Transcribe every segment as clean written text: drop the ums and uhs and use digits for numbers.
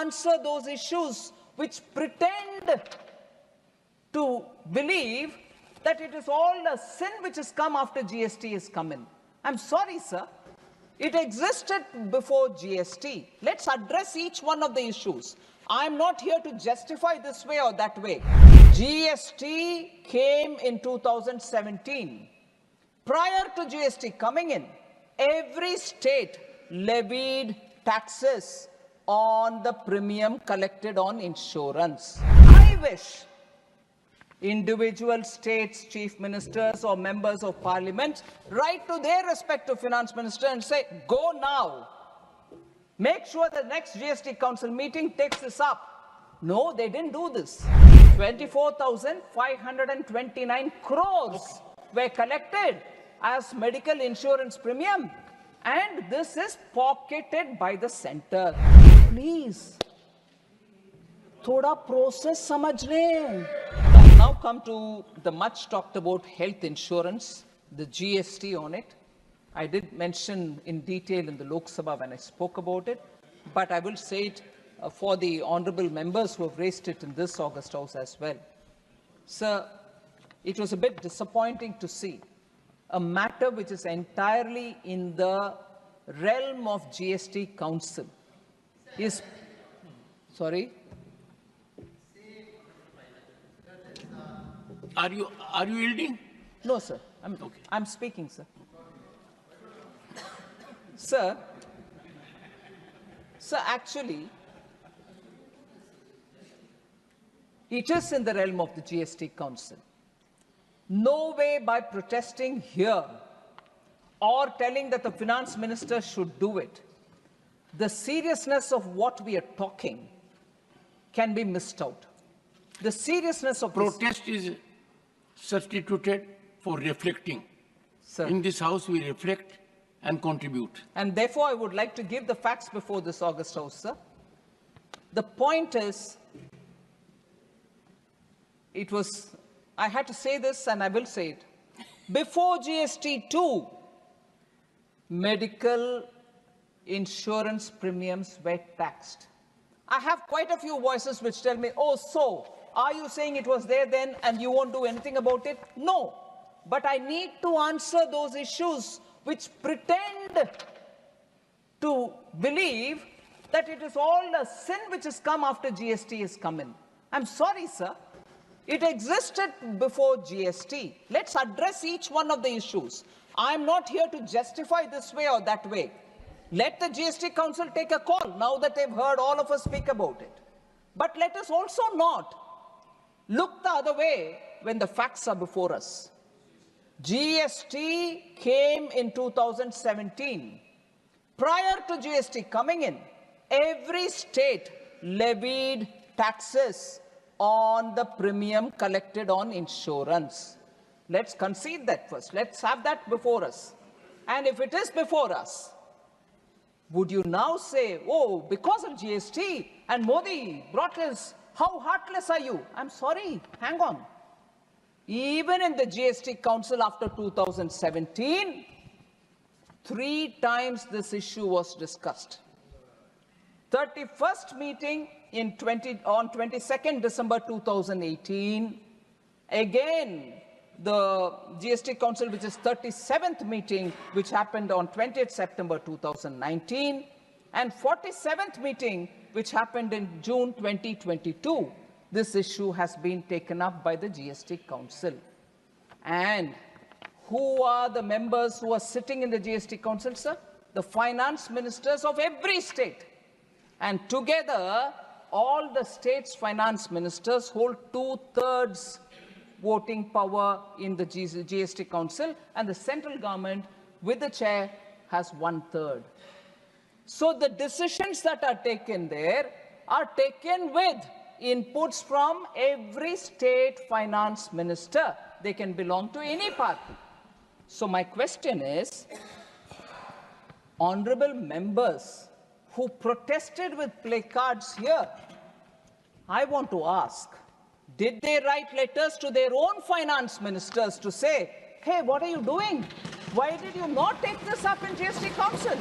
answer those issues which pretend to believe that it is all a sin which has come after GST has come in. I'm sorry, sir. It existed before GST. Let's address each one of the issues. I'm not here to justify this way or that way. GST came in 2017. Prior to GST coming in, every state levied taxes on the premium collected on insurance. I wish individual states, chief ministers or members of parliament write to their respective finance minister and say, go now. Make sure the next GST council meeting takes this up. No, they didn't do this. 24,529 crores were collected as medical insurance premium, and this is pocketed by the center. Please, thoda process samajh le. Now come to the much talked about health insurance, the GST on it. I did mention in detail in the Lok Sabha when I spoke about it, but I will say it for the honorable members who have raised it in this August House as well. Sir, it was a bit disappointing to see a matter which is entirely in the realm of GST Council is, sorry? Are you yielding? No, sir. I'm speaking, sir. Sir, actually, it is in the realm of the GST Council. No way by protesting here or telling that the finance minister should do it, the seriousness of what we are talking can be missed out. The seriousness of protest is substituted for reflecting. Sir. In this house, we reflect and contribute. And therefore, I would like to give the facts before this August House, sir. The point is, I had to say this and I will say it. Before GST 2, medical insurance premiums were taxed. I have quite a few voices which tell me, oh, so are you saying it was there then and you won't do anything about it? No, but I need to answer those issues which pretend to believe that it is all a sin which has come after GST has come in. I'm sorry, sir. It existed before GST. Let's address each one of the issues. I'm not here to justify this way or that way. Let the GST Council take a call now that they've heard all of us speak about it. But let us also not look the other way when the facts are before us. GST came in 2017. Prior to GST coming in, every state levied taxes on the premium collected on insurance. Let's concede that first. Let's have that before us. And if it is before us, would you now say, oh, because of GST and Modi brought us, how heartless are you? I'm sorry, hang on. Even in the GST Council after 2017, 3 times this issue was discussed. 31st meeting on 22nd December 2018. Again, the GST Council, which is 37th meeting, which happened on 20th September 2019, and 47th meeting, which happened in June 2022. This issue has been taken up by the GST Council. And who are the members who are sitting in the GST Council, sir? The finance ministers of every state. And together, all the states' finance ministers hold 2/3 voting power in the GST Council, and the central government, with the chair, has 1/3. So the decisions that are taken there are taken with inputs from every state finance minister. They can belong to any party. So my question is, honorable members who protested with placards here, I want to ask, did they write letters to their own finance ministers to say, hey, what are you doing? Why did you not take this up in GST Council?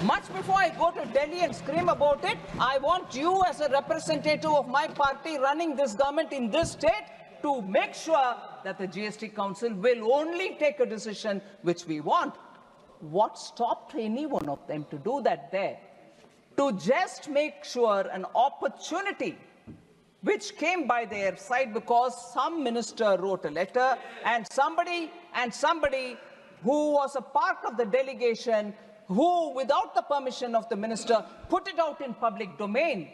Much before I go to Delhi and scream about it, I want you as a representative of my party running this government in this state to make sure that the GST Council will only take a decision which we want. What stopped any one of them to do that there? To just make sure an opportunity which came by their side because some minister wrote a letter and somebody who was a part of the delegation who, without the permission of the minister, put it out in public domain.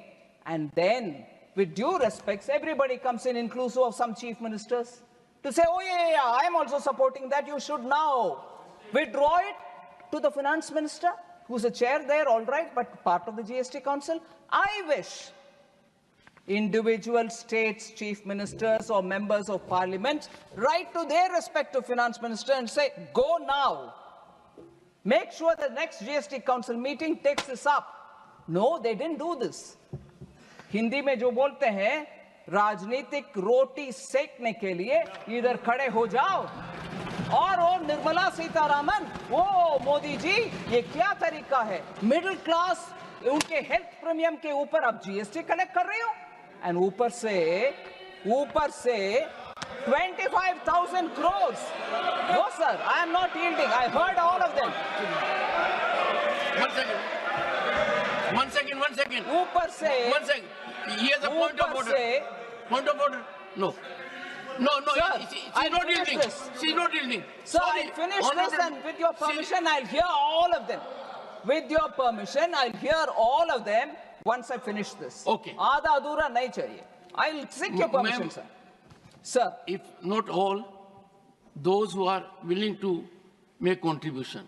And then, with due respects, everybody comes in, inclusive of some chief ministers, to say, oh yeah, I am also supporting that. You should now withdraw it to the finance minister, who's a chair there, all right, but part of the GST Council. I wish individual states, chief ministers or members of parliament write to their respective finance minister and say, go now. Make sure the next GST Council meeting takes this up. No, they didn't do this. Hindi में जो बोलते हैं, राजनीतिक रोटी सेकने के लिए इधर खड़े हो जाओ। और वो निर्मला सीतारामन, वो मोदी जी, ये क्या तरीका है? मिडिल क्लास उनके हेल्थ प्रीमियम के ऊपर आप जीएसटी कलेक्ट कर रहे हो, एंड ऊपर से 25,000 crores. No, sir, I am not yielding. I heard all of them. One second. ऊपर से. One second. He has a point of order. Point of order. No. Sir, she's not yielding. She's not yielding. Sir, I'll finish this and with your permission, I'll hear all of them. With your permission, I'll hear all of them once I finish this. Okay. आधा अधूरा नहीं चाहिए. I'll seek your permission, sir. Sir. If not all, those who are willing to make contribution.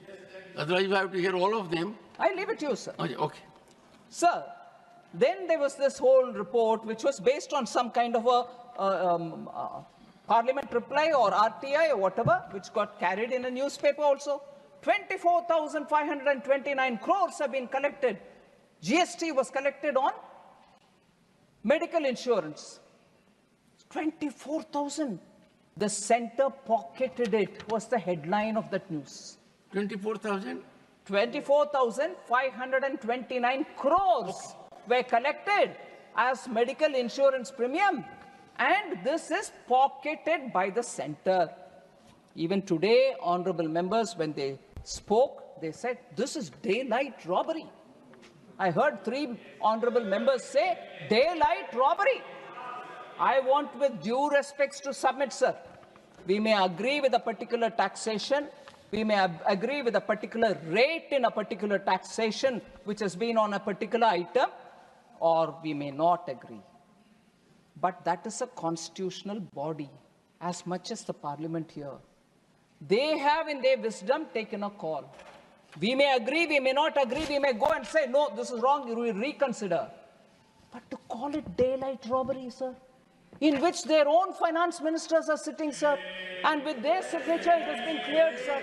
Otherwise, I have to hear all of them. I'll leave it to you, sir. Okay. Sir, then there was this whole report which was based on some kind of a parliament reply or RTI or whatever, which got carried in a newspaper also. 24,529 crores have been collected. GST was collected on medical insurance. 24,000. The center pocketed it, was the headline of that news. 24,000? 24,529 crores were collected as medical insurance premium. And this is pocketed by the center. Even today, honorable members, when they spoke, they said, this is daylight robbery. I heard 3 honorable members say, daylight robbery. I want with due respects to submit, sir. We may agree with a particular taxation. We may agree with a particular rate in a particular taxation which has been on a particular item, or we may not agree. But that is a constitutional body, as much as the parliament here. They have in their wisdom taken a call. We may agree, we may not agree, we may go and say, no, this is wrong, you will reconsider. But to call it daylight robbery, sir, in which their own finance ministers are sitting, sir, and with their signature it has been cleared, sir.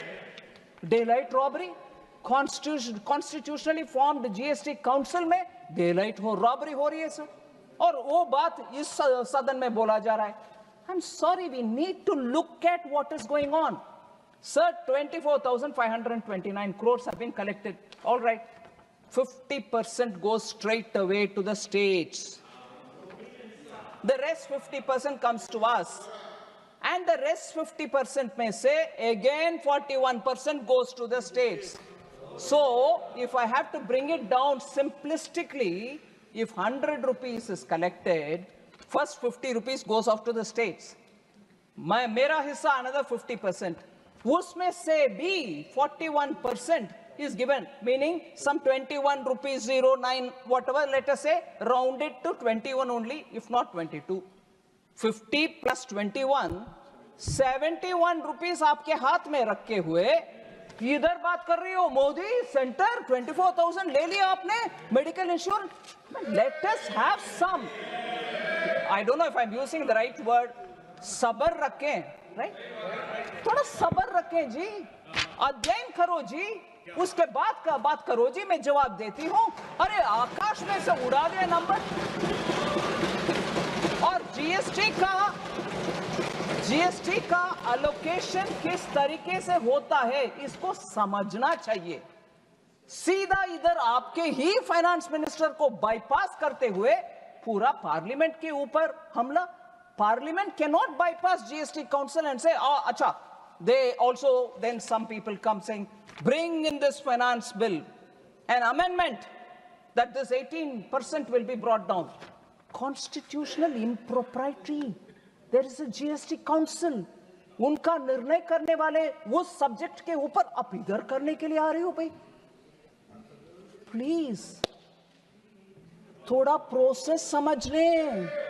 Daylight robbery, constitutionally formed GST Council में daylight robbery हो रही है, sir. और वो बात इस सदन में बोला जा रहा है. I'm sorry, we need to look at what is going on. Sir, 24,529 crores have been collected. All right. 50% goes straight away to the states. The rest 50% comes to us. And the rest 50% may say, again 41% goes to the states. So, if I have to bring it down simplistically, if 100 rupees is collected, first 50 rupees goes off to the states. Mera hissa another 50%. Usme se bhi 41% is given, meaning some 21 rupees 09, whatever, let us say, round it to 21 only, if not 22. 50 plus 21, 71 rupees आपके हाथ में रखे हुए, इधर बात कर रही हो, मोदी, सेंटर, 24,000 ले लिया आपने, medical insurance. Let us have some, I don't know if I'm using the right word, सबर रखें, right? थोड़ा सबर रखें जी, अध्ययन करो जी, उसके बाद का बात करो जी, मैं जवाब देती हूँ. अरे आकाश में से उड़ा दे नंबर. और जीएसटी का एलोकेशन किस तरीके से होता है, इसको समझना चाहिए. सीधा इधर आपके ही फाइनेंस मिनिस्टर को बाईपास करते हुए पूरा पार्लियामेंट के ऊपर हमला। Parliament can not bypass GST council and से अच्छा, they also, then some people come saying, bring in this finance bill an amendment that this 18% will be brought down. Constitutional impropriety. There is a GST council. उनका निर्णय करने वाले वो subject के ऊपर आप इधर करने के लिए आ रहे हो भाई? प्लीज थोड़ा प्रोसेस समझ लें।